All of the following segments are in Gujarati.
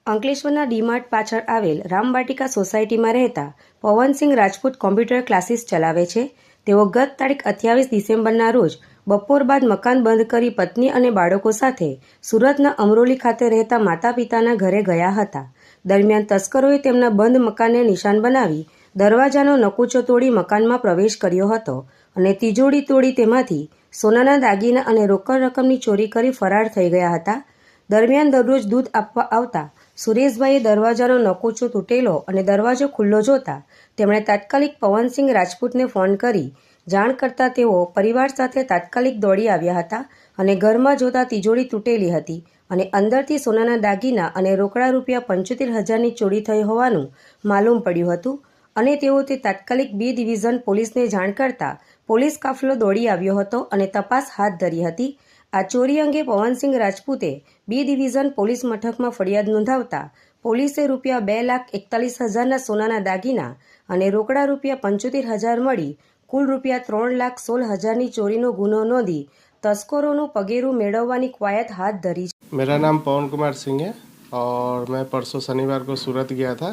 અંકલેશ્વરના ડીમાર્ટ પાછળ આવેલ રામવાટિકા સોસાયટીમાં રહેતા પવનસિંહ રાજપૂત કોમ્પ્યુટર ક્લાસીસ ચલાવે છે. તેઓ ગત તારીખ 28 ડિસેમ્બરના રોજ બપોર બાદ મકાન બંધ કરી પત્ની અને બાળકો સાથે સુરતના અમરોલી ખાતે રહેતા માતા પિતાના ઘરે ગયા હતા. દરમિયાન તસ્કરોએ તેમના બંધ મકાનને નિશાન બનાવી દરવાજાનો નકુચો તોડી મકાનમાં પ્રવેશ કર્યો હતો અને તિજોરી તોડી તેમાંથી સોનાના દાગીના અને રોકડ રકમની ચોરી કરી ફરાર થઈ ગયા હતા. દરમિયાન દરરોજ દૂધ આપવા આવતા સુરેશભાઈએ દરવાજાનો નકુચો તૂટેલો અને દરવાજો ખુલ્લો જોતા તેમણે તાત્કાલિક પવનસિંહ રાજપૂતને ફોન કરી જાણ કરતા તેઓ પરિવાર સાથે તાત્કાલિક દોડી આવ્યા હતા અને ઘરમાં જોતા તિજોરી તૂટેલી હતી અને અંદરથી સોનાના દાગીના અને રોકડા રૂપિયા 75,000ની ચોરી થઈ હોવાનું માલુમ પડ્યું હતું અને તેઓ તે તાત્કાલિક B ડિવિઝન પોલીસને જાણ કરતા પોલીસ કાફલો દોડી આવ્યો હતો અને તપાસ હાથ ધરી હતી. આ ચોરી અંગે પવનસિંહ રાજપૂતે B ડિવિઝન પોલીસ મથકમાં ફરિયાદ નોંધાવતા પોલીસે રૂપિયા 2,41,000ના સોનાના દાગીના અને રોકડા રૂપિયા 75,000 મળી કુલ રૂપિયા 3,16,000ની ચોરીનો ગુનો નોંધી तस्करों पगेरू मेड़ववानी कवायद हाथ धरी। मेरा नाम पवन कुमार सिंह है और मैं परसों शनिवार को सूरत गया था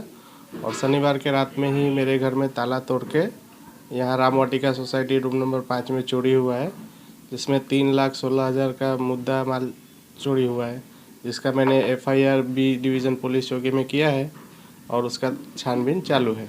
और शनिवार के रात में ही मेरे घर में ताला तोड़ के यहाँ रामवाटिका सोसाइटी रूम नंबर 5 में चोरी हुआ है, जिसमें 3,16,000 का मुद्दा माल चोरी हुआ है, जिसका मैंने FIR B डिवीज़न पुलिस चौकी में किया है और उसका छानबीन चालू है।